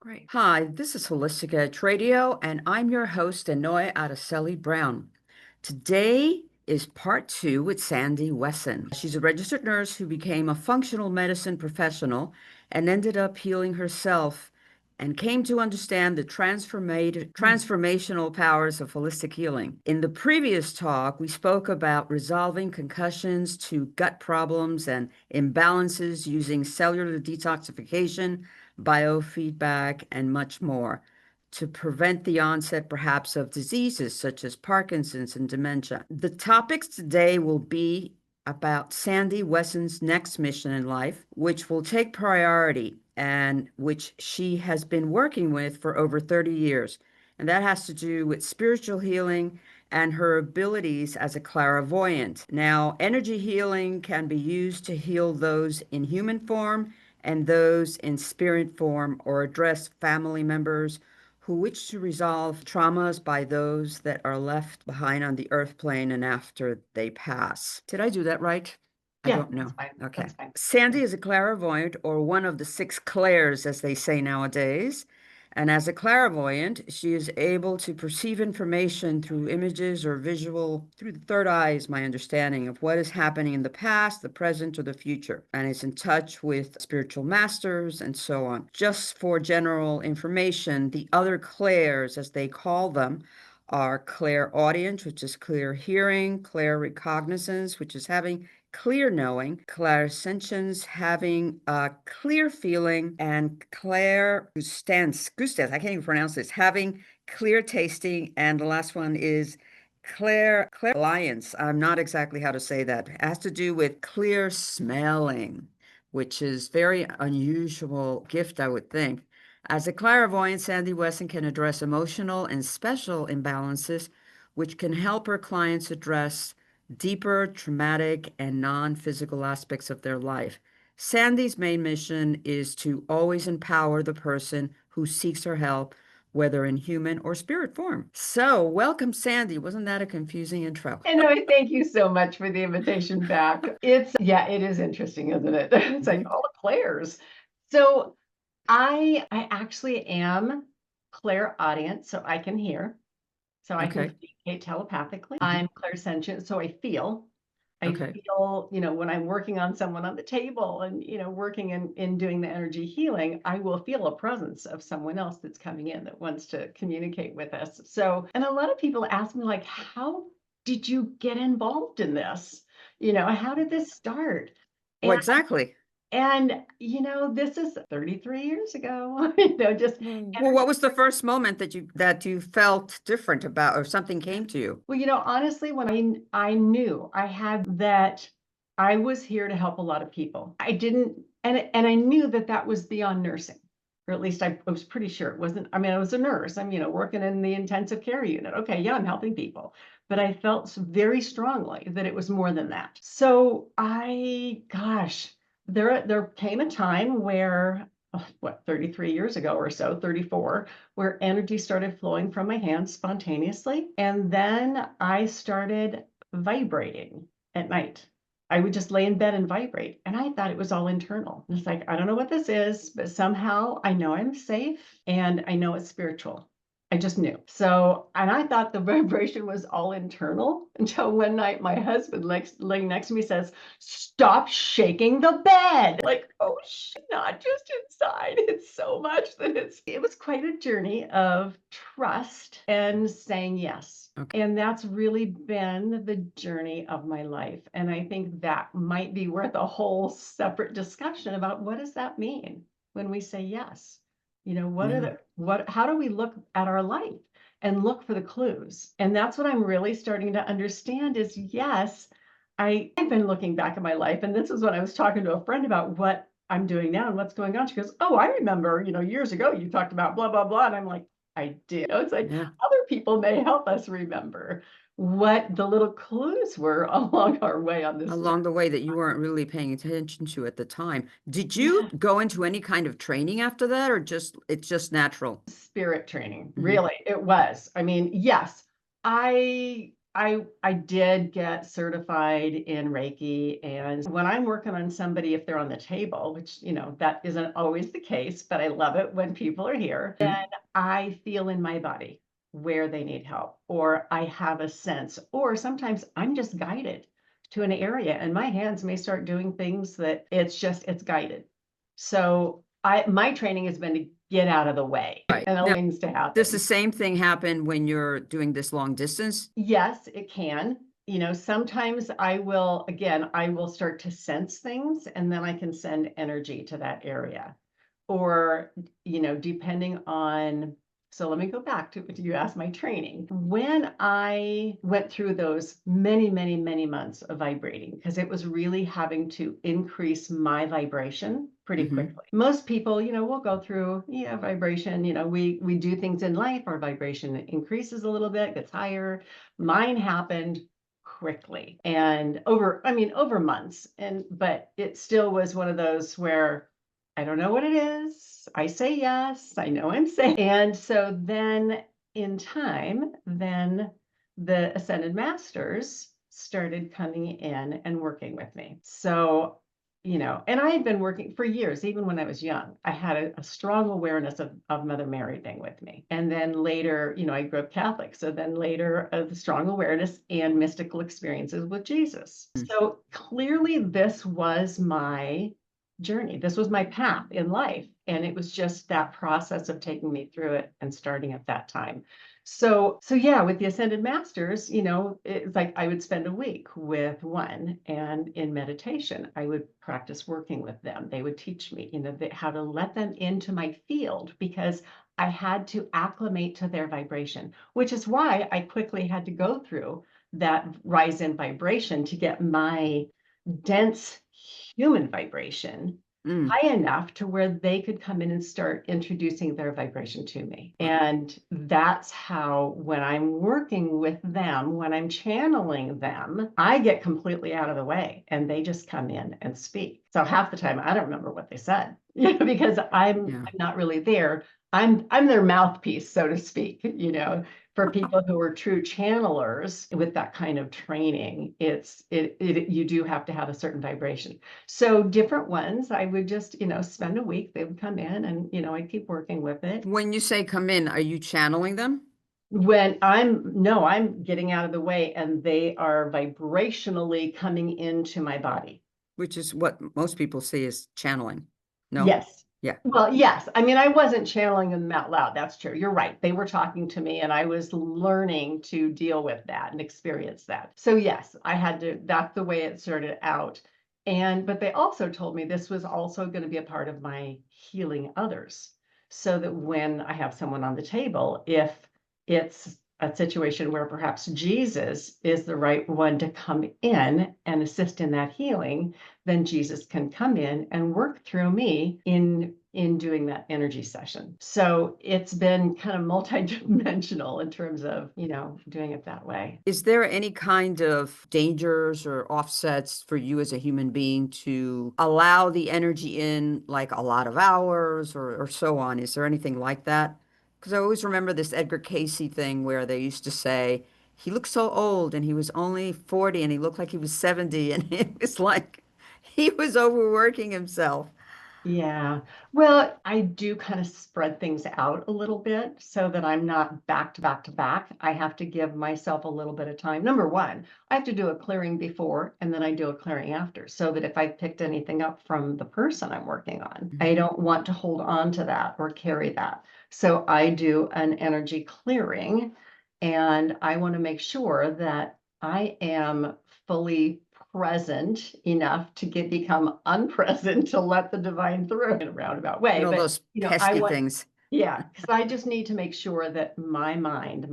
Great. Hi, this is Holistic Edge Radio, and I'm your host, Enoe Aracely Brown. Today is part two with Sandy Wesson. She's a registered nurse who became a functional medicine professional and ended up healing herself and came to understand the transformational powers of holistic healing. In the previous talk, we spoke about resolving concussions to gut problems and imbalances using cellular detoxification, biofeedback, and much more to prevent the onset perhaps of diseases such as Parkinson's and dementia. The topics today will be about Sandy Wesson's next mission in life, which will take priority and which she has been working with for over 30 years. And that has to do with spiritual healing and her abilities as a clairvoyant. Now, energy healing can be used to heal those in human form and those in spirit form or address family members who wish to resolve traumas by those that are left behind on the earth plane and after they pass. Did I do that right? I Yeah, don't know. that's fine. Okay. That's fine. Sandy is a clairvoyant, or one of the six clairs, as they say nowadays. And as a clairvoyant, she is able to perceive information through images or visual through the third eye, is my understanding of what is happening in the past, the present, or the future, and is in touch with spiritual masters and so on. Just for general information, the other clairs, as they call them, are clairaudient, which is clear hearing, clairrecognizance, which is having clear knowing, clairsentience, having a clear feeling, and clairgustance, I can't even pronounce this, having clear tasting, and the last one is clairvoyance. I'm not exactly how to say that. It has to do with clear smelling, which is very unusual gift, I would think. As a clairvoyant, Sandy Wesson can address emotional and special imbalances, which can help her clients address deeper, traumatic, and non physical aspects of their life. Sandy's main mission is to always empower the person who seeks her help, whether in human or spirit form. So, welcome, Sandy. Wasn't that a confusing intro? And I thank you so much for the invitation back. It is interesting, isn't it? It's like all the players. So I actually am clairaudient, so I can hear. So I can Okay. communicate telepathically. Mhm. I'm clairsentient, so I feel. I Okay. feel, when I'm working on someone on the table and, working in doing the energy healing, I will feel a presence of someone else that's coming in that wants to communicate with us. So, and a lot of people ask me, like, how did you get involved in this? How did this start? Well, And exactly. this is 33 years ago, just Well, what was the first moment that you felt different about, or something came to you? Well, honestly, when I knew I had that I was here to help a lot of people. I didn't, and I knew that that was beyond nursing, or at least I was pretty sure it wasn't. I mean, I was a nurse. I'm, working in the intensive care unit. Okay, yeah, I'm helping people, but I felt very strongly that it was more than that. So gosh, there came a time where, 33 years ago or so, 34, where energy started flowing from my hands spontaneously. And then I started vibrating at night. I would just lay in bed and vibrate. And I thought it was all internal. It's like, I don't know what this is, but somehow I know I'm safe and I know it's spiritual. I just knew. So, and I thought the vibration was all internal until one night my husband, laying next to me, says, "Stop shaking the bed." Like, oh, not just inside. It's so much that it was quite a journey of trust and saying yes. Okay. And that's really been the journey of my life. And I think that might be worth a whole separate discussion about what does that mean when we say yes? Yeah. How do we look at our life and look for the clues? And that's what I'm really starting to understand is yes, I've been looking back at my life, and this is when I was talking to a friend about what I'm doing now and what's going on. She goes, "Oh, I remember, years ago you talked about blah, blah, blah." And I'm like, I did. It's like Yeah. other people may help us remember what the little clues were along our way on this. Along the way that you weren't really paying attention to at the time. Did you Yeah. go into any kind of training after that, or it's just natural? Spirit training. Hmm. Really, it was. I mean, yes, I I did get certified in Reiki, and when I'm working on somebody, if they're on the table, which, that isn't always the case, but I love it when people are here, then Mhm. I feel in my body where they need help, or I have a sense, or sometimes I'm just guided to an area and my hands may start doing things that it's guided. So my training has been to get out of the way Right. and allow Now, things to does the happen. same thing happen when you're doing this long distance? Yes, it can. Sometimes I will start to sense things and then I can send energy to that area. Or, depending on, so let me go back to what you asked my training. When I went through those many, many, many months of vibrating, because it was really having to increase my vibration pretty Hmm. quickly. Most people, will go through, vibration, we do things in life, our vibration increases a little bit, gets higher. Mine happened quickly and over months. But it still was one of those where I don't know what it is. I say yes. I know I'm saying. And so then in time, then the Ascended Masters started coming in and working with me. So, and I had been working for years, even when I was young. I had a strong awareness of Mother Mary being with me. And then later, I grew up Catholic. So then later, the strong awareness and mystical experiences with Jesus. So clearly, this was my journey. This was my path in life. And it was just that process of taking me through it and starting at that time. So yeah, with the Ascended Masters, it's like I would spend a week with one, and in meditation, I would practice working with them. They would teach me, how to let them into my field because I had to acclimate to their vibration, which is why I quickly had to go through that rise in vibration to get my dense human vibration Mm. high enough to where they could come in and start introducing their vibration to me. And that's how, when I'm working with them, when I'm channeling them, I get completely out of the way and they just come in and speak. So half the time I don't remember what they said, because I'm Yeah. not really there. I'm their mouthpiece, so to speak, for people who are true channelers with that kind of training. You do have to have a certain vibration. So different ones, I would just, spend a week, they would come in and, I'd keep working with it. When you say come in, are you channeling them? No, I'm getting out of the way and they are vibrationally coming into my body. Which is what most people see as channeling. No? Yes. Yeah. Well, yes. I mean, I wasn't channeling them out loud. That's true. You're right. They were talking to me and I was learning to deal with that and experience that. So yes, that's the way it started out. But they also told me this was also going to be a part of my healing others. So that when I have someone on the table, if it's a situation where perhaps Jesus is the right one to come in and assist in that healing, then Jesus can come in and work through me in doing that energy session. So it's been kind of multidimensional in terms of, doing it that way. Is there any kind of dangers or offsets for you as a human being to allow the energy in like a lot of hours or so on? Is there anything like that? Because I always remember this Edgar Casey thing where they used to say, he looked so old and he was only 40 and he looked like he was 70 and it was like he was overworking himself. Yeah. Well, I do kind of spread things out a little bit so that I'm not back to back to back. I have to give myself a little bit of time. Number one, I have to do a clearing before and then I do a clearing after so that if I picked anything up from the person I'm working on, I Mhm. don't want to hold on to that or carry that. So I do an energy clearing and I want to make sure that I am fully present enough to become unpresent to let the divine through in a roundabout way. But Those I pesky want, things. yeah, because I just need to make sure that my mind,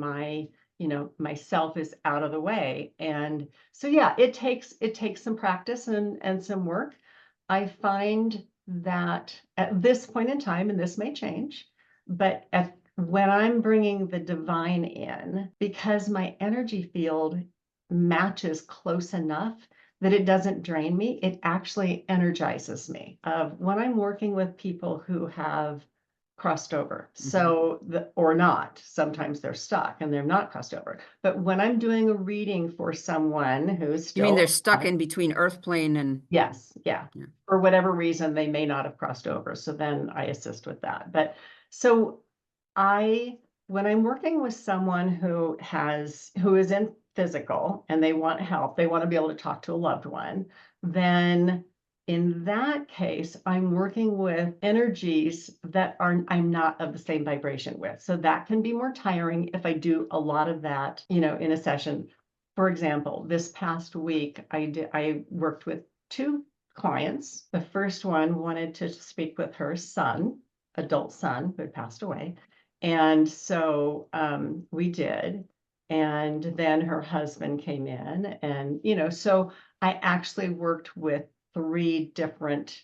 myself is out of the way. And so yeah, it takes some practice and some work. I find that at this point in time, and this may change, but when I'm bringing the divine in, because my energy field matches close enough that it doesn't drain me, it actually energizes me. When I'm working with people who have crossed over. So or not. Sometimes they're stuck and they're not crossed over. But when I'm doing a reading for someone who's You mean they're still stuck alive, in between Earth plane and yes, yeah. yeah. For whatever reason, they may not have crossed over. So then I assist with that. But so when I'm working with someone who is in physical and they want help, they want to be able to talk to a loved one, then in that case, I'm working with energies that I'm not of the same vibration with. So that can be more tiring if I do a lot of that, in a session. For example, this past week, I worked with two clients. The first one wanted to speak with her son, adult son, who had passed away. And so we did. And then her husband came in, and, so I actually worked with three different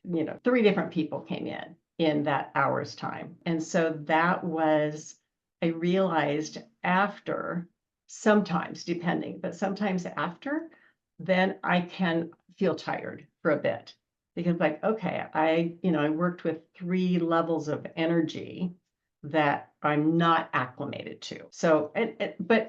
people came in that hour's time. And so I realized after, sometimes depending, but sometimes after, then I can feel tired for a bit because okay, I worked with three levels of energy that I'm not acclimated to. So, but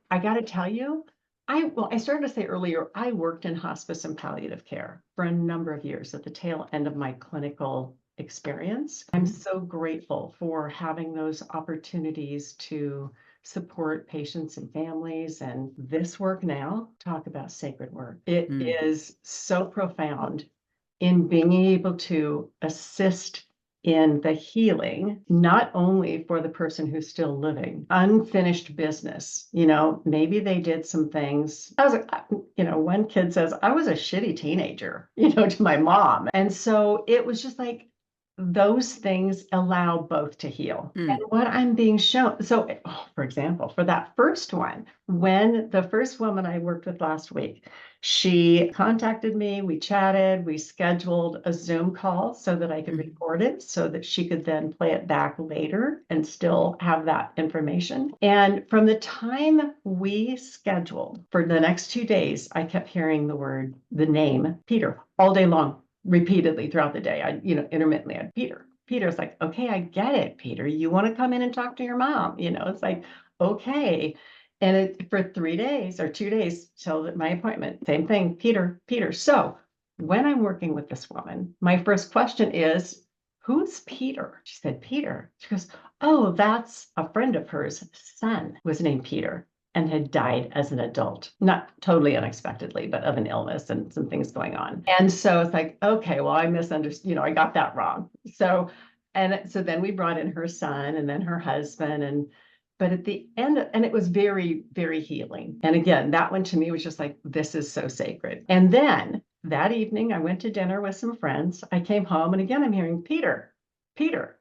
I got to tell you, I started to say earlier, I worked in hospice and palliative care for a number of years at the tail end of my clinical experience. I'm so grateful for having those opportunities to support patients and families. And this work now, talk about sacred work. It is so profound in being able to assist in the healing, not only for the person who's still living, unfinished business. Maybe they did some things. One kid says, I was a shitty teenager, to my mom. And so it was just like, those things allow both to heal. And what I'm being shown, so for example, for that first one, when the first woman I worked with last week, she contacted me, we chatted, we scheduled a Zoom call so that I could record it so that she could then play it back later and still have that information. And from the time we scheduled for the next 2 days, I kept hearing the name Peter all day long, repeatedly throughout the day. Intermittently, Peter's like, okay, I get it, Peter. You want to come in and talk to your mom? It's like, okay. And for 3 days or 2 days till my appointment, same thing, Peter. So when I'm working with this woman, my first question is, who's Peter? She said, Peter. She goes, oh, that's a friend of hers' son was named Peter and had died as an adult, not totally unexpectedly, but of an illness and some things going on. And so it's like, okay, well, I misunderstood, I got that wrong. So then we brought in her son and then her husband, but at the end, and it was very, very healing. And again, that one to me was just like, this is so sacred. And then that evening, I went to dinner with some friends. I came home, and again, I'm hearing Peter, Peter,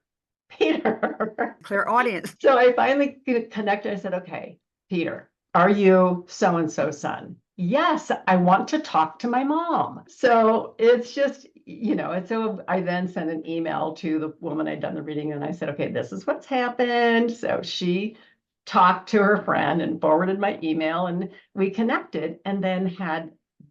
Peter. Clairaudience. So I finally connected. I said, okay, Peter, are you so-and-so son? Yes, I want to talk to my mom. So it's just, and so I then sent an email to the woman I'd done the reading, and I said, okay, this is what's happened. So she talked to her friend and forwarded my email, and we connected and then had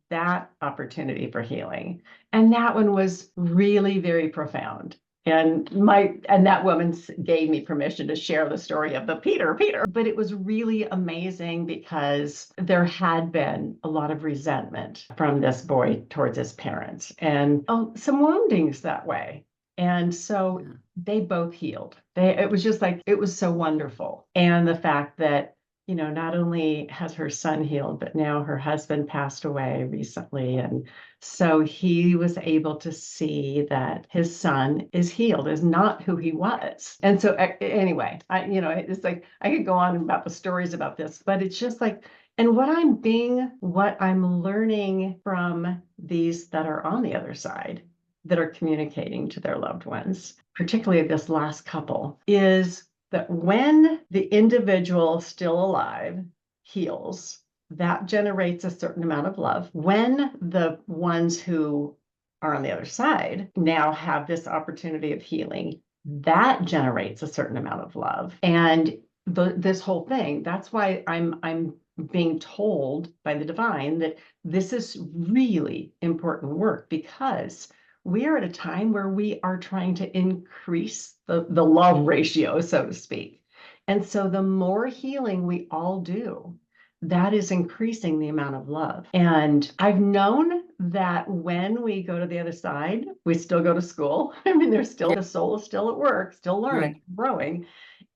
that opportunity for healing. And that one was really very profound. And that woman gave me permission to share the story of the Peter. But it was really amazing because there had been a lot of resentment from this boy towards his parents and some woundings that way. And so they both healed. It was just like, it was so wonderful. And the fact that, not only has her son healed, but now her husband passed away recently. And so he was able to see that his son is healed, is not who he was. And so anyway, it's like, I could go on about the stories about this, but it's just like, and what I'm learning from these that are on the other side, that are communicating to their loved ones, particularly this last couple, is that when the individual still alive heals, that generates a certain amount of love. When the ones who are on the other side now have this opportunity of healing, that generates a certain amount of love. And this whole thing, that's why I'm being told by the divine that this is really important work, because we are at a time where we are trying to increase the love ratio, so to speak. And so the more healing we all do, that is increasing the amount of love. And I've known that when we go to the other side, we still go to school. I mean, there's still, the soul is still at work, still learning, Right. growing.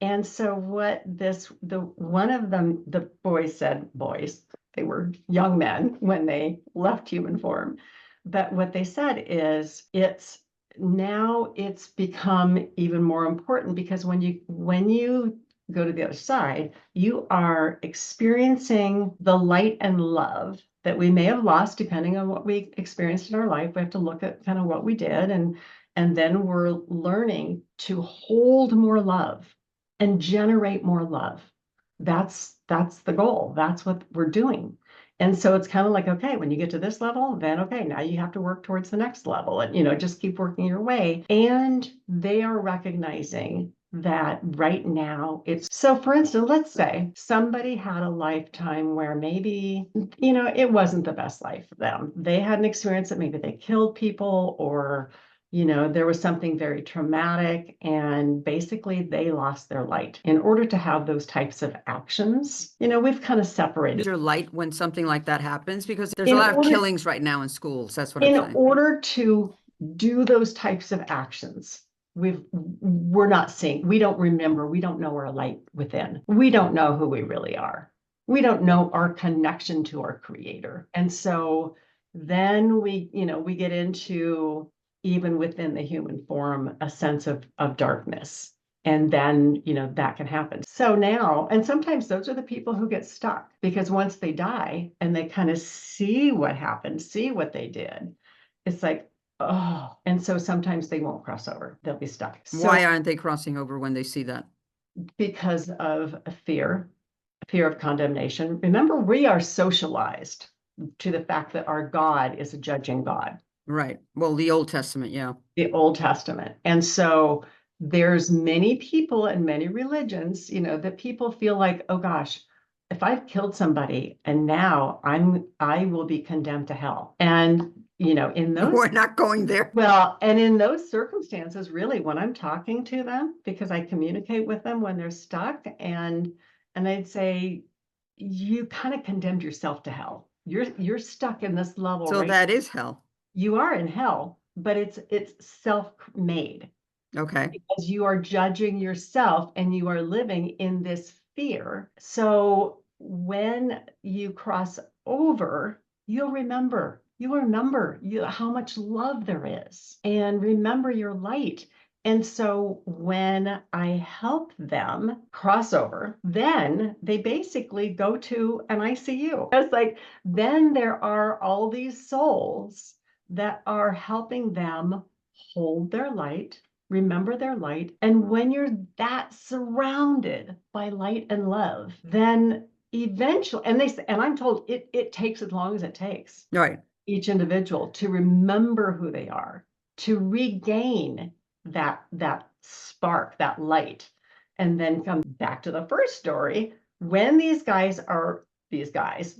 And so one of them, the boys said, they were young men when they left human form. But what they said is it's become even more important, because when you go to the other side, you are experiencing the light and love that we may have lost depending on what we experienced in our life. We have to look at kind of what we did, and then we're learning to hold more love and generate more love. That's the goal. That's what we're doing. And so it's kind of like, okay, when you get to this level, then okay, now you have to work towards the next level, and just keep working your way. And they are recognizing that right now so, for instance, let's say somebody had a lifetime where maybe, it wasn't the best life for them. They had an experience that maybe they killed people, or there was something very traumatic, and basically they lost their light. In order to have those types of actions, we've kind of separated. Your light when something like that happens, because there's a In lot of order, killings right now in schools. That's what I'm in saying. order to do those types of actions, we're not seeing, we don't remember, we don't know our light within. We don't know who we really are. We don't know our connection to our creator. And so then we get into, even within the human form, a sense of darkness. And then, that can happen. So now, and sometimes those are the people who get stuck, because once they die and they kind of see what happened, see what they did, it's like, oh, and so sometimes they won't cross over. They'll be stuck. Why aren't they crossing over when they see that? Because of a fear of condemnation. Remember, we are socialized to the fact that our God is a judging God. Right. Well, the Old Testament, yeah. The Old Testament. And so there's many people and many religions, that people feel like, oh gosh, if I've killed somebody and now I will be condemned to hell. And in those, We're not going there. well, and in those circumstances, really, when I'm talking to them, because I communicate with them when they're stuck, and I'd say, you kind of condemned yourself to hell. You're stuck in this level, So right? that is hell. You are in hell, but it's self-made, Okay. because you are judging yourself and you are living in this fear. So when you cross over, you'll remember how much love there is, and remember your light. And so when I help them cross over, then they basically go to an ICU. It's like, then there are all these souls that are helping them hold their light, remember their light. And when you're that surrounded by light and love, then eventually, and I'm told it takes as long as it takes. Right. Each individual to remember who they are, to regain that spark, that light, and then come back to the first story. When these guys,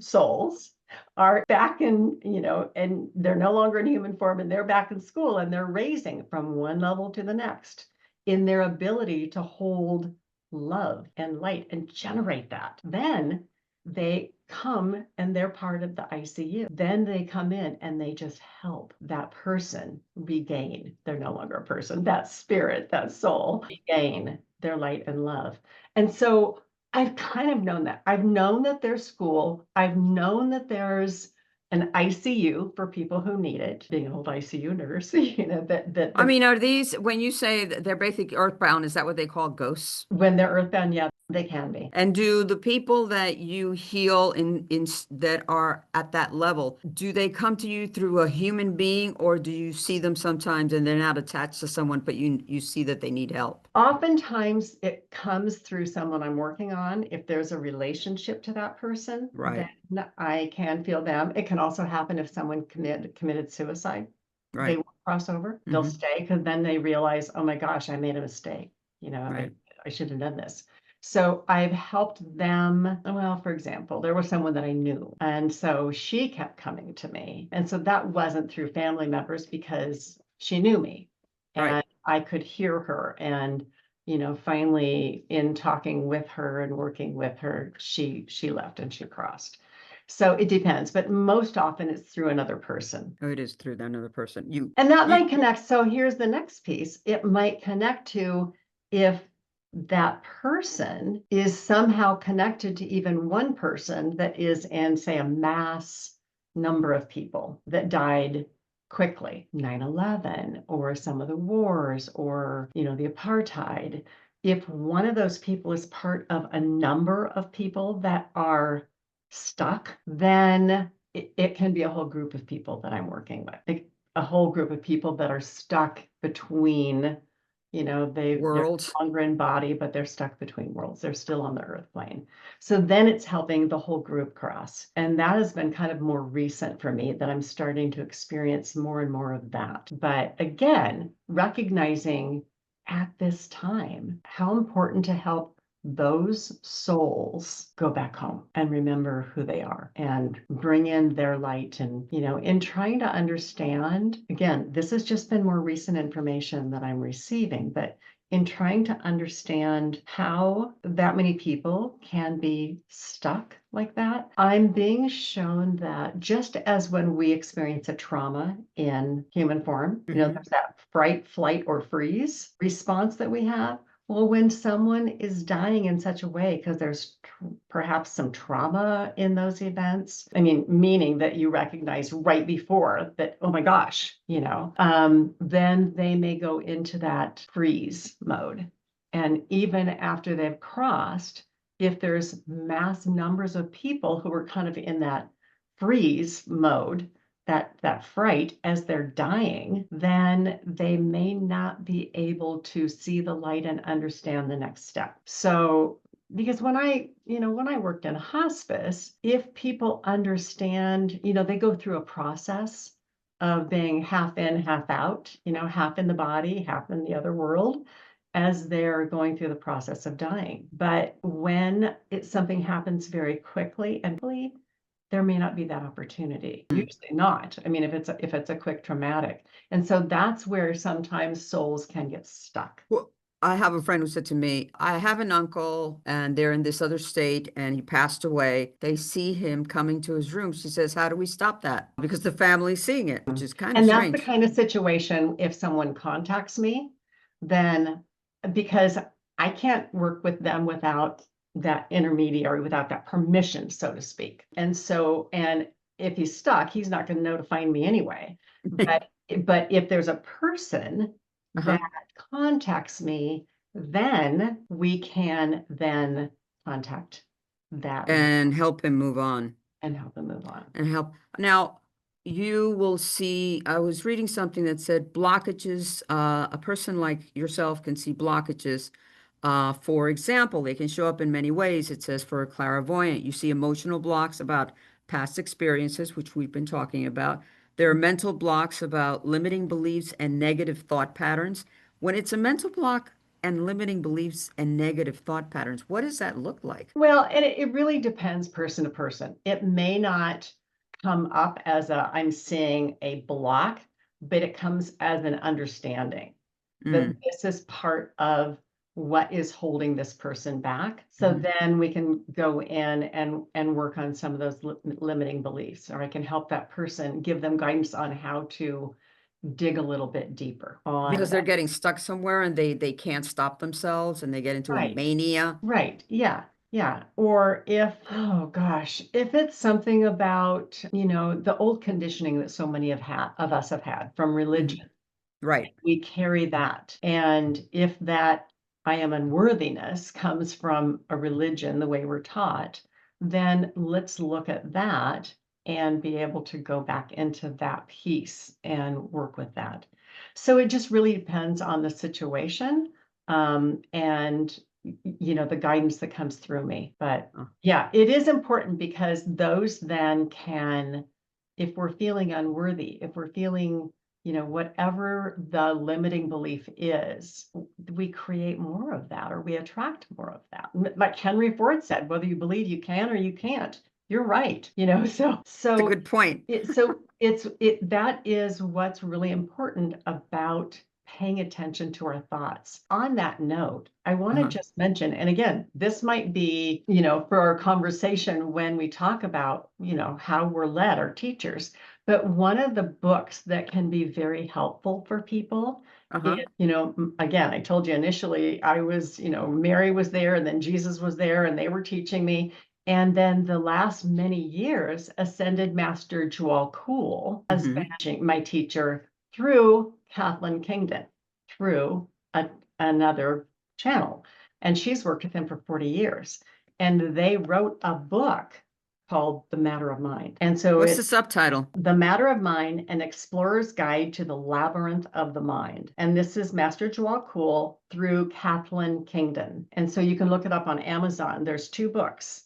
souls, are back in, and they're no longer in human form, and they're back in school, and they're raising from one level to the next in their ability to hold love and light and generate that. Then they come and they're part of the ICU. Then they come in and they just help that person regain. They're no longer a person, that spirit, that soul, regain their light and love. And so I've kind of known that. I've known that there's school. I've known that there's an ICU for people who need it. Being an old ICU nurse, I mean, are these, when you say that they're basically earthbound, is that what they call ghosts? when they're earthbound, yeah, they can be. And do the people that you heal in that are at that level, do they come to you through a human being, or do you see them sometimes and they're not attached to someone, but you see that they need help? Oftentimes it comes through someone I'm working on. If there's a relationship to that person, Right. then I can feel them. It can also happen if someone committed suicide. They Right. will cross over. They'll stay, because then they realize, oh my gosh, I made a mistake. Right. I should have done this. So I've helped them. Well, for example, there was someone that I knew, and so she kept coming to me. And so that wasn't through family members, because she knew me, Right. and I could hear her. And, finally, in talking with her and working with her, she left and she crossed. So it depends, but most often it's through another person. Oh, it is through another person. And that You, might connect. So here's the next piece. It might connect to if that person is somehow connected to even one person that is in, say, a mass number of people that died quickly, 9/11, or some of the wars, or, the apartheid. If one of those people is part of a number of people that are stuck, then it can be a whole group of people that I'm working with. Like, a whole group of people that are stuck between, they're world. longer in body, but they're stuck between worlds. They're still on the earth plane. So then it's helping the whole group cross. And that has been kind of more recent for me, that I'm starting to experience more and more of that. But again, recognizing at this time how important to help those souls go back home and remember who they are and bring in their light. And, in trying to understand, again, this has just been more recent information that I'm receiving, but in trying to understand how that many people can be stuck like that, I'm being shown that just as when we experience a trauma in human form, there's that fright, flight, or freeze response that we have. Well, when someone is dying in such a way, because there's perhaps some trauma in those events, meaning that you recognize right before that, oh my gosh, then they may go into that freeze mode. And even after they've crossed, if there's mass numbers of people who are kind of in that freeze mode, that fright as they're dying, then they may not be able to see the light and understand the next step. So because when I worked in hospice, if people understand, they go through a process of being half in, half out, half in the body, half in the other world, as they're going through the process of dying. But when something happens very quickly and there may not be that opportunity. Usually not. If it's a quick traumatic. And so that's where sometimes souls can get stuck. Well, I have a friend who said to me, I have an uncle and they're in this other state and he passed away. They see him coming to his room. She says, how do we stop that? Because the family's seeing it, which is kind of And that's the strange. kind of situation, if someone contacts me, then because I can't work with them without that intermediary, without that permission, so to speak. And if he's stuck, he's not going to know to find me anyway. But if there's a person Uh-huh. that contacts me, then we can then contact that And help him move on. and help them move on. And help. Now, you will see, I was reading something that said blockages, a person like yourself can see blockages. For example, they can show up in many ways. It says for a clairvoyant, you see emotional blocks about past experiences, which we've been talking about. There are mental blocks about limiting beliefs and negative thought patterns. When it's a mental block and limiting beliefs and negative thought patterns, what does that look like? Well, and it really depends person to person. It may not come up as I'm seeing a block, but it comes as an understanding that Mm, this is part of what is holding this person back. So mhm. then we can go in and work on some of those limiting beliefs, or I can help that person, give them guidance on how to dig a little bit deeper on Because they're that. getting stuck somewhere and they can't stop themselves and they get into a Right. mania. Right. Yeah. Yeah. Or if, oh gosh, if it's something about, the old conditioning that so many of us have had from Mhm. religion, Right. we carry that. And if that I am unworthiness comes from a religion, the way we're taught, then let's look at that and be able to go back into that piece and work with that. So it just really depends on the situation, and the guidance that comes through me. But Oh, yeah, it is important because those then can, if we're feeling unworthy, if we're feeling, whatever the limiting belief is, we create more of that, or we attract more of that. Like Henry Ford said, whether you believe you can or you can't, you're right. It's a good point. That is what's really important about paying attention to our thoughts. On that note, I want to Uh-huh. just mention, and again, this might be, for our conversation when we talk about, how we're led, our teachers, but one of the books that can be very helpful for people is, Uh-huh. again, I told you initially I was, Mary was there and then Jesus was there and they were teaching me. And then the last many years, Ascended Master Jewel Cool has Hmm. been my teacher through Kathleen Kingdon, through another channel. And she's worked with him for 40 years. And they wrote a book called The Matter of Mind. And so What's the it's subtitle? The Matter of Mind, An Explorer's Guide to the Labyrinth of the Mind. And this is Master Jewel Cool through Kathleen Kingdon. And so you can look it up on Amazon. There's 2 books.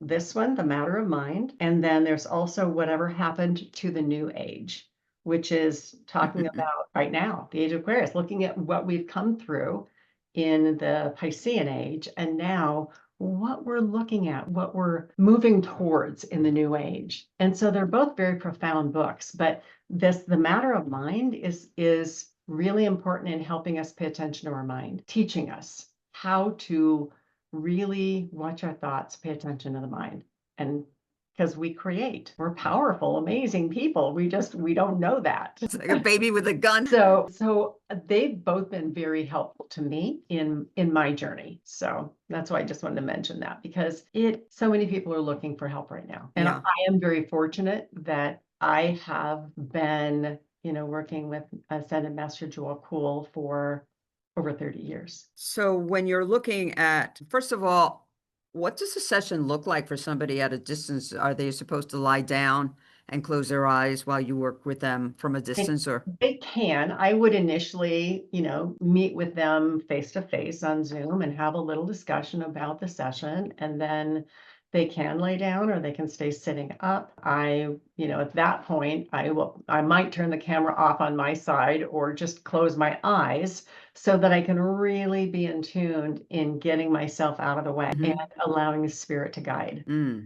This one, The Matter of Mind, and then there's also Whatever Happened to the New Age, which is talking about right now, the age of Aquarius, looking at what we've come through in the Piscean age, and now what we're looking at, what we're moving towards in the new age. And so they're both very profound books, but The Matter of Mind is really important in helping us pay attention to our mind, teaching us how to really watch our thoughts, pay attention to the mind. And because we're powerful, amazing people. We don't know that. It's like a baby with a gun. So they've both been very helpful to me in my journey. So that's why I just wanted to mention that, because so many people are looking for help right now. And Yeah. I am very fortunate that I have been, working with Ascended Master Jewel Cool for over 30 years. So when you're looking at, first of all, what does a session look like for somebody at a distance? Are they supposed to lie down and close their eyes while you work with them from a They, distance, or? they can. I would initially, meet with them face to face on Zoom and have a little discussion about the session. And then they can lay down or they can stay sitting up. At that point, I might turn the camera off on my side or just close my eyes so that I can really be in tune in getting myself out of the way and Mhm. allowing the spirit to guide.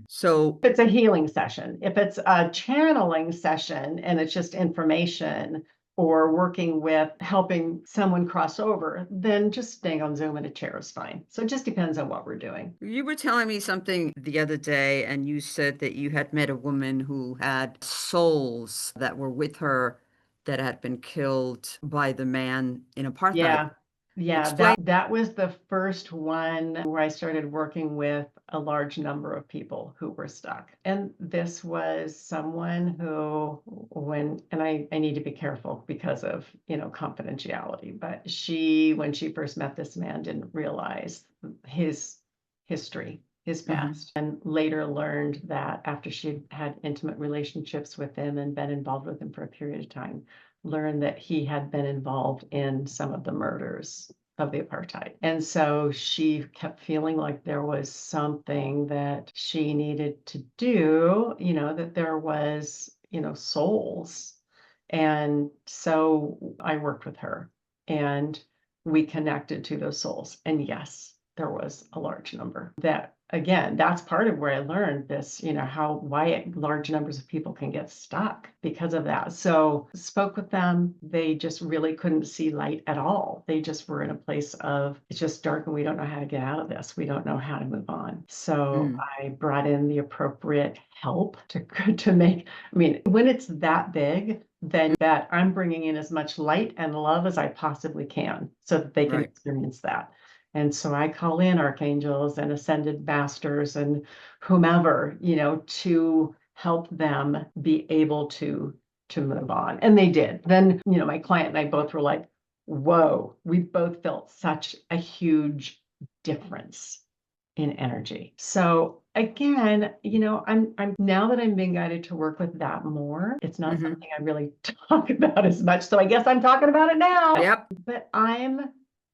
So, If it's a healing session, if it's a channeling session and it's just information or working with helping someone cross over, then just staying on Zoom in a chair is fine. So it just depends on what we're doing. you were telling me something the other day, and you said that you had met a woman who had souls that were with her that had been killed by the man in apartheid. Yeah. Yeah, Explain. that was the first one where I started working with a large number of people who were stuck. And this was someone who, and I need to be careful because of, confidentiality, but when she first met this man, didn't realize his history, his Mhm. past, and later learned that after she had intimate relationships with him and been involved with him for a period of time, learned that he had been involved in some of the murders of the apartheid. And so she kept feeling like there was something that she needed to do, that there was, souls. And so I worked with her and we connected to those souls. And yes, there was a large number that, again, that's part of where I learned this, why large numbers of people can get stuck because of that. So spoke with them. They just really couldn't see light at all. They just were in a place of, it's just dark and we don't know how to get out of this. We don't know how to move on. So Mm. I brought in the appropriate help to make, when it's that big, then that I'm bringing in as much light and love as I possibly can so that they can Right. experience that. And so I call in archangels and ascended masters and whomever, to help them be able to move on. And they did. Then, my client and I both were like, whoa, we both felt such a huge difference in energy. So again, I'm now that I'm being guided to work with that more, it's not Hmm. something I really talk about as much. So I guess I'm talking about it now. Yep. But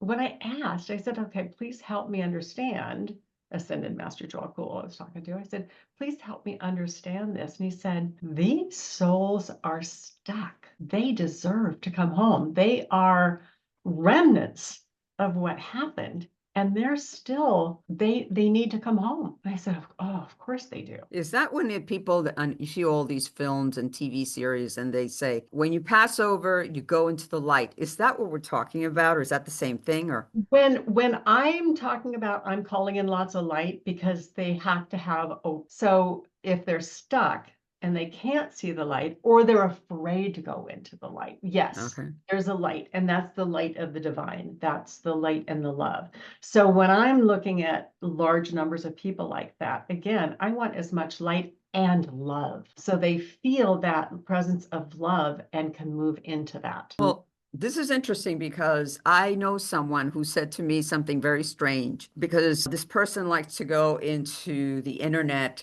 when I asked, I said, okay, please help me understand. Ascended Master Joel Cool, I was talking to, I said, please help me understand this. And he said, these souls are stuck. They deserve to come home. They are remnants of what happened. and they're still, they need to come home. And I said, oh, of course they do. Is that when the people that you see all these films and TV series and they say, when you pass over, you go into the light? Is that what we're talking about, or is that the same thing? Or When I'm talking about, I'm calling in lots of light because they have to have, so if they're stuck and they can't see the light, or they're afraid to go into the light, yes, okay, there's a light, and that's the light of the divine. That's the light and the love. So when I'm looking at large numbers of people like that, again, I want as much light and love, so they feel that presence of love and can move into that. well, this is interesting because I know someone who said to me something very strange, because this person likes to go into the internet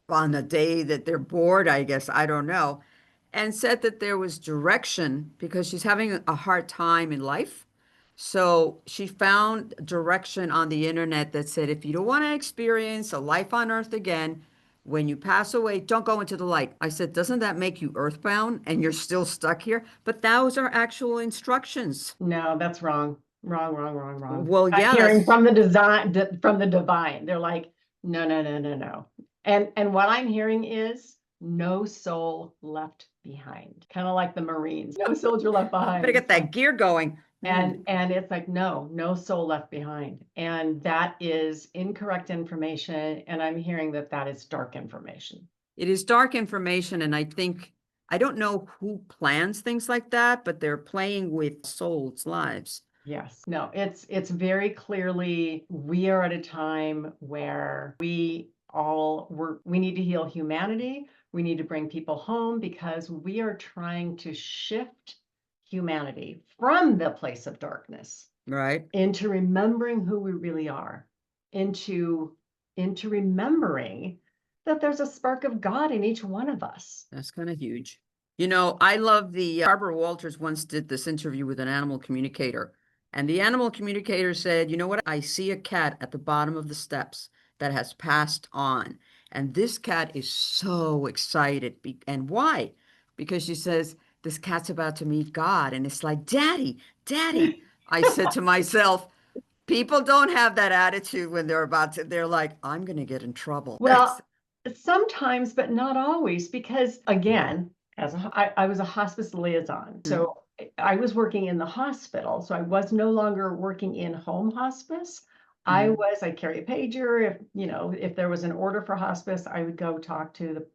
on a day that they're bored, I guess, I don't know, and said that there was direction because she's having a hard time in life. So she found direction on the internet that said, if you don't want to experience a life on earth again, when you pass away, don't go into the light. I said, doesn't that make you earthbound and you're still stuck here? But those are actual instructions. No, that's wrong. Wrong, wrong, wrong, wrong. Well, I'm yeah, hearing that's from the design, from the divine. They're like, no, no, no, no, no. And what I'm hearing is no soul left behind. Kind of like the Marines. No soldier left better behind. get that gear going. And it's like, no soul left behind. And that is incorrect information. And I'm hearing that that is dark information. It is dark information, and I think I don't know who plans things like that, but they're playing with souls' lives. Yes, no, it's very clearly, we are at a time where we need to heal humanity. We need to bring people home because we are trying to shift humanity from the place of darkness Right? into remembering who we really are, into remembering that there's a spark of God in each one of us. That's kind of huge. You know, I love the Barbara Walters once did this interview with an animal communicator, and the animal communicator said, "You know what? I see a cat at the bottom of the steps that has passed on, and this cat is so excited. And why? Because she says this cat's about to meet God, and it's like, Daddy, Daddy." I said to myself, people don't have that attitude when they're about to, they're like, I'm going to get in trouble. That's Well, sometimes, but not always, because again, I was a hospice liaison. So I was working in the hospital. So I was no longer working in home hospice. Mhm. I carry a pager. If, if there was an order for hospice, I would go talk to the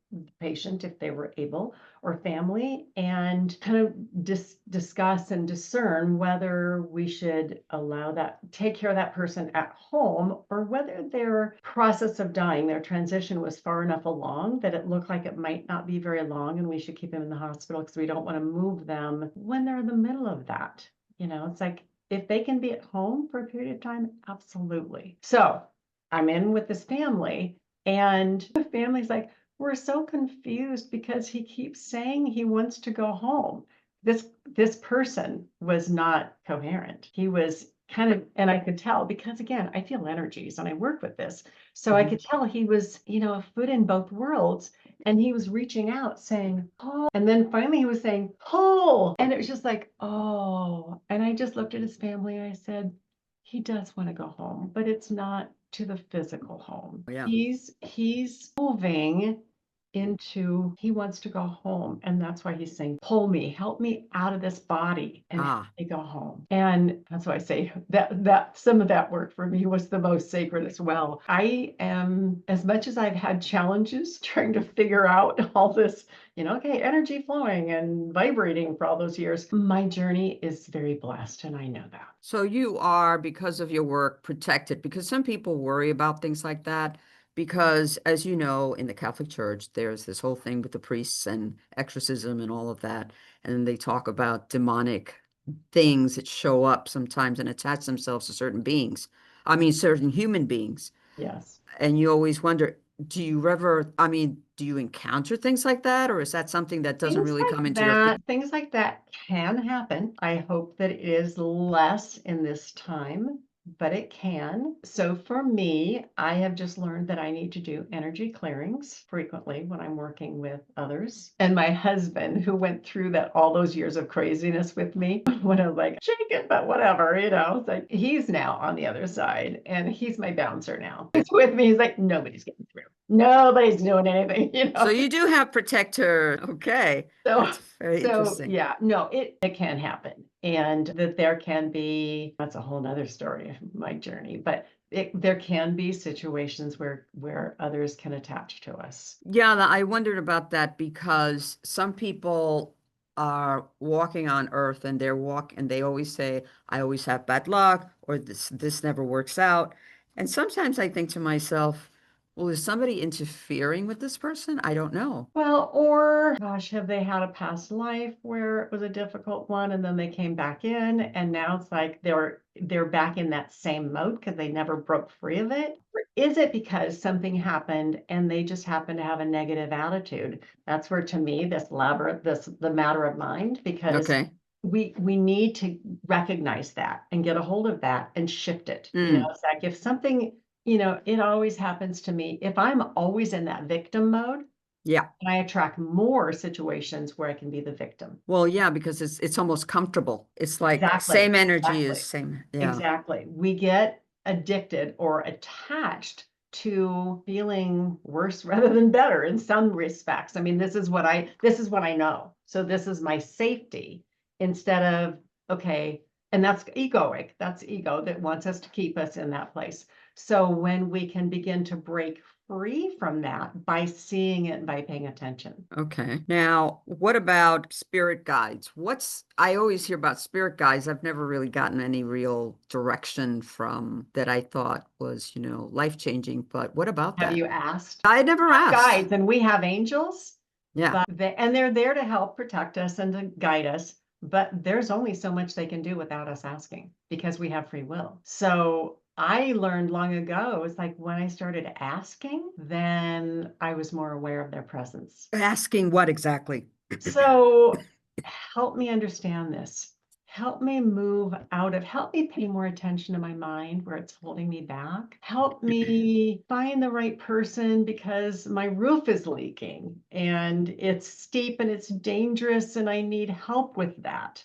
patient if they were able, or family, and kind of discuss and discern whether we should take care of that person at home, or whether their process of dying, their transition was far enough along that it looked like it might not be very long and we should keep them in the hospital because we don't want to move them when they're in the middle of that. It's like, if they can be at home for a period of time, absolutely. So I'm in with this family, and the family's like, we're so confused because he keeps saying he wants to go home. This person was not coherent. He was kind of, and I could tell because again, I feel energies and I work with this. So I Mhm. could tell he was, a foot in both worlds. And he was reaching out saying, oh, and then finally he was saying, oh, and it was just like, oh. And I just looked at his family and I said, he does want to go home, but it's not to the physical home. Yeah. He's moving into, he wants to go home, and that's why he's saying, pull me, help me out of this body and help Ah, me go home. And that's why I say that some of that work for me was the most sacred as well. I am, as much as I've had challenges trying to figure out all this, okay, energy flowing and vibrating for all those years, my journey is very blessed, and I know that. so you are, because of your work, protected, because some people worry about things like that. Because, as you know, in the Catholic Church, there's this whole thing with the priests and exorcism and all of that. And then they talk about demonic things that show up sometimes and attach themselves to certain beings. I mean, certain human beings. Yes. And you always wonder, do you ever, I mean, do you encounter things like that? Or is that something that doesn't really come into your field? Things like that can happen. I hope that it is less in this time. but it can. So for me, I have just learned that I need to do energy clearings frequently when I'm working with others. And my husband, who went through that all those years of craziness with me, when I was like, shaking, but whatever, it's like he's now on the other side and he's my bouncer now. He's with me. He's like, nobody's getting through. Nobody's doing anything. So you do have protector. Okay. So, That's very so interesting. yeah, no, it can happen. And that there can be, that's a whole nother story of my journey, but there can be situations where others can attach to us. Yeah, I wondered about that because some people are walking on earth and they always say, I always have bad luck or this never works out. And sometimes I think to myself, well, is somebody interfering with this person? I don't know. Well, or gosh, have they had a past life where it was a difficult one and then they came back in and now it's like they're back in that same mode because they never broke free of it? Or is it because something happened and they just happen to have a negative attitude? That's where to me this labyrinth, the matter of mind, because Okay. we need to recognize that and get a hold of that and shift it. Mm, It's like if something, it always happens to me. If I'm always in that victim mode, yeah. and I attract more situations where I can be the victim. Well, yeah, because it's almost comfortable. It's like Exactly, same energy is exactly, same. Yeah. exactly. We get addicted or attached to feeling worse rather than better in some respects. I mean, this is what I know. So this is my safety instead of, okay, and that's egoic. That's ego that wants us to keep us in that place. So when we can begin to break free from that by seeing it and by paying attention. Okay. Now, what about spirit guides? I always hear about spirit guides. I've never really gotten any real direction from that I thought was, life-changing, but what about Have that? you asked? I never asked. Guides, and we have angels, Yeah. but they're there to help protect us and to guide us. But there's only so much they can do without us asking because we have free will. So I learned long ago, it's like when I started asking, then I was more aware of their presence. Asking what exactly? So help me understand this. Help me pay more attention to my mind where it's holding me back. Help me find the right person because my roof is leaking and it's steep and it's dangerous and I need help with that.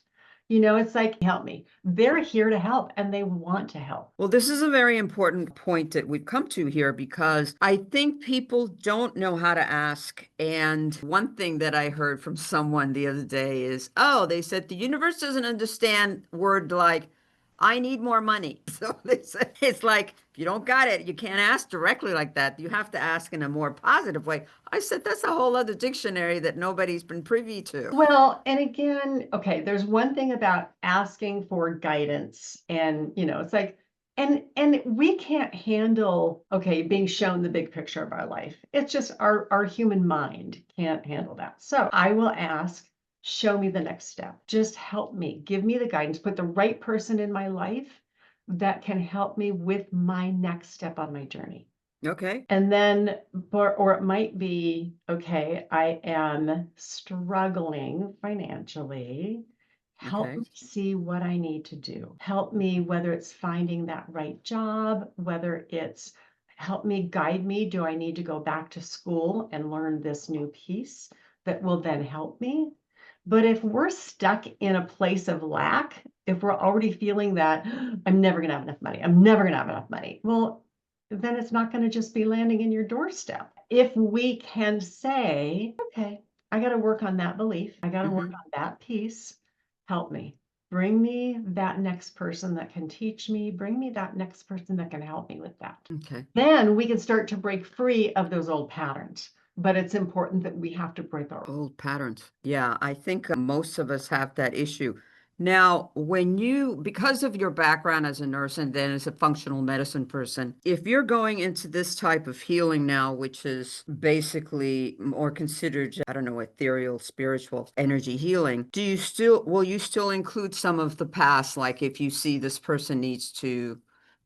It's like, help me. They're here to help and they want to help. Well, this is a very important point that we've come to here because I think people don't know how to ask. And one thing that I heard from someone the other day is, oh, they said the universe doesn't understand word like, I need more money. So they said it's like, if you don't got it, you can't ask directly like that. You have to ask in a more positive way. I said, that's a whole other dictionary that nobody's been privy to. Well, and again, okay, there's one thing about asking for guidance and, it's like, and we can't handle, okay, being shown the big picture of our life. It's just our human mind can't handle that. So I will ask, show me the next step. Just help me, give me the guidance, put the right person in my life that can help me with my next step on my journey. Okay. And then, or it might be, okay, I am struggling financially. Help Okay. me see what I need to do. Help me, whether it's finding that right job, whether it's help me, guide me. Do I need to go back to school and learn this new piece that will then help me? But if we're stuck in a place of lack, if we're already feeling that I'm never going to have enough money, I'm never going to have enough money, well, then it's not going to just be landing in your doorstep. If we can say, okay, I got to work on that belief, I got to work Hmm. on that piece, help me. Bring me that next person that can teach me. Bring me that next person that can help me with that. Okay. Then we can start to break free of those old patterns. But it's important that we have to break our Old patterns. Yeah, I think most of us have that issue. Now, because of your background as a nurse and then as a functional medicine person, if you're going into this type of healing now, which is basically more considered, I don't know, ethereal, spiritual energy healing, will you still include some of the past? Like if you see this person needs to,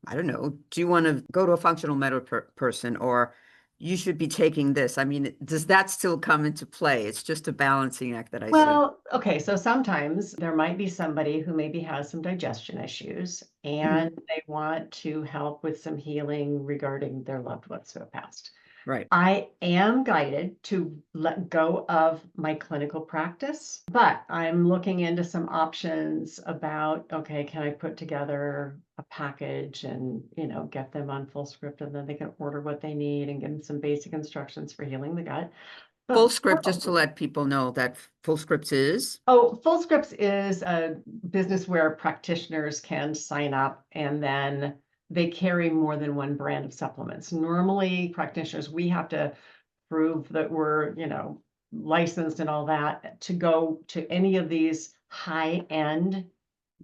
I don't know, do you want to go to a functional medicine person or you should be taking this. I mean, does that still come into play? It's just a balancing act that I see. Well, okay, so sometimes there might be somebody who maybe has some digestion issues Mhm. and they want to help with some healing regarding their loved ones who have passed. Right. I am guided to let go of my clinical practice, but I'm looking into some options about, okay, can I put together a package and, get them on full script and then they can order what they need and give them some basic instructions for healing the gut. Full But script, just to let people know that full scripts is. Full Scripts is a business where practitioners can sign up and then they carry more than one brand of supplements. Normally, practitioners, we have to prove that we're, licensed and all that to go to any of these high-end They're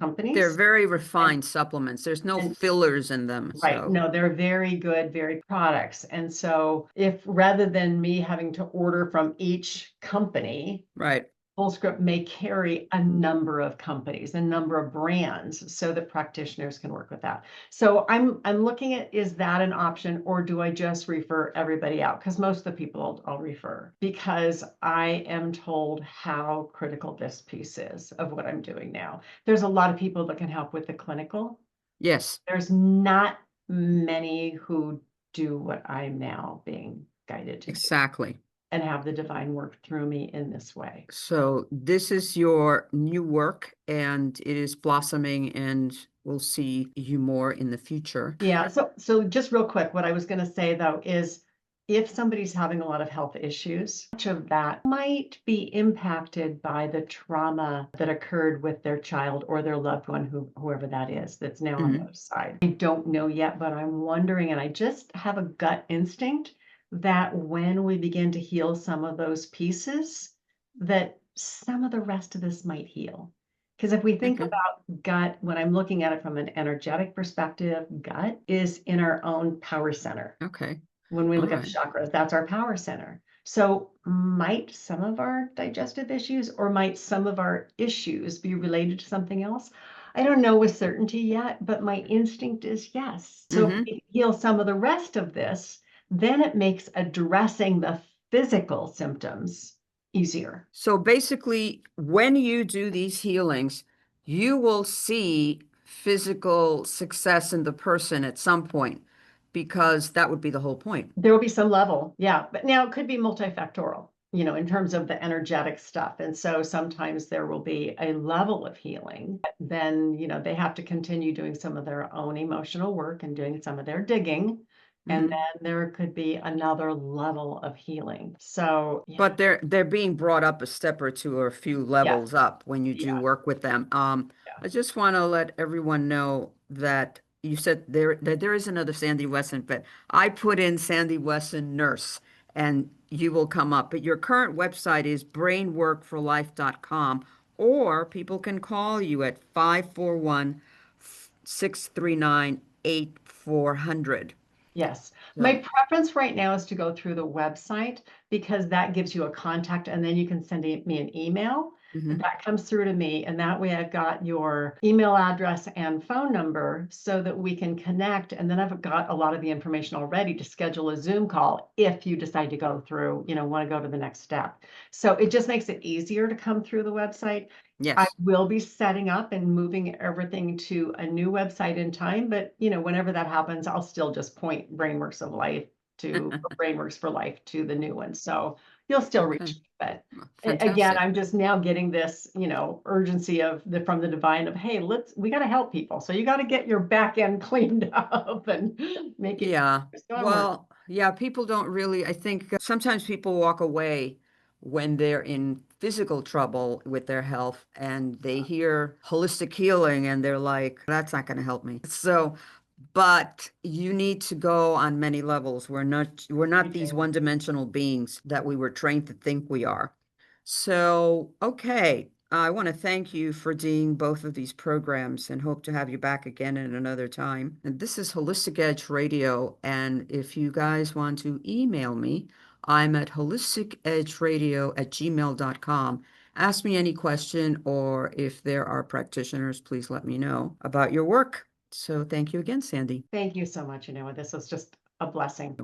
companies. very And, refined supplements. There's no and fillers in them. right, So, no, they're very good, very products. And so if rather than me having to order from each company, right. FullScript may carry a number of companies, a number of brands, so that practitioners can work with that. So I'm looking at, is that an option, or do I just refer everybody out? Because most of the people I'll refer, because I am told how critical this piece is of what I'm doing now. There's a lot of people that can help with the clinical. Yes, There's not many who do what I'm now being guided to do exactly. and have the divine work through me in this way. So this is your new work and it is blossoming and we'll see you more in the future. Yeah, so just real quick, what I was going to say though is if somebody's having a lot of health issues, much of that might be impacted by the trauma that occurred with their child or their loved one, whoever that is, that's now on the Mhm. other side. I don't know yet, but I'm wondering, and I just have a gut instinct that when we begin to heal some of those pieces, that some of the rest of this might heal. Because if we think Okay. about gut, when I'm looking at it from an energetic perspective, gut is in our own power center. Okay. When we All look at the right. chakras, that's our power center. So might some of our digestive issues or might some of our issues be related to something else? I don't know with certainty yet, but my instinct is yes. So if Mm-hmm. we heal some of the rest of this, then it makes addressing the physical symptoms easier. So basically, when you do these healings, you will see physical success in the person at some point because that would be the whole point. There will be some level, yeah, but now it could be multifactorial, in terms of the energetic stuff. And so sometimes there will be a level of healing. Then, they have to continue doing some of their own emotional work and doing some of their digging. And Mm-hmm. then there could be another level of healing. So, yeah, But they're being brought up a step or two or a few yeah, levels up when you do yeah, work with them. yeah. I just want to let everyone know that you said there is another Sandy Wesson, but I put in Sandy Wesson nurse and you will come up. But your current website is brainworkforlife.com, or people can call you at 541-639-8400. Yes. My So, preference right now is to go through the website because that gives you a contact and then you can send me an email. mhm. That comes through to me, and that way I've got your email address and phone number so that we can connect. And then I've got a lot of the information already to schedule a Zoom call if you decide to go through, want to go to the next step. So it just makes it easier to come through the website. I Yes. will be setting up and moving everything to a new website in time, but whenever that happens, I'll still just point Brainworks of Life to or Brainworks for Life to the new one. So you'll still Okay. reach me. But again, Fantastic. I'm just now getting this, urgency from the divine of, hey, we got to help people. So you got to get your back end cleaned up and make it. Yeah. So I'm working. Well, yeah, people don't really, I think sometimes people walk away when they're in physical trouble with their health and they hear holistic healing and they're like, that's not going to help me. So, but you need to go on many levels. We're not We these do. one-dimensional beings that we were trained to think we are. So, okay. I want to thank you for doing both of these programs and hope to have you back again at another time. And this is Holistic Edge Radio. And if you guys want to email me, I'm at holisticedgeradio@gmail.com. Ask me any question, or if there are practitioners, please let me know about your work. So thank you again, Sandy. Thank you so much. This was just a blessing.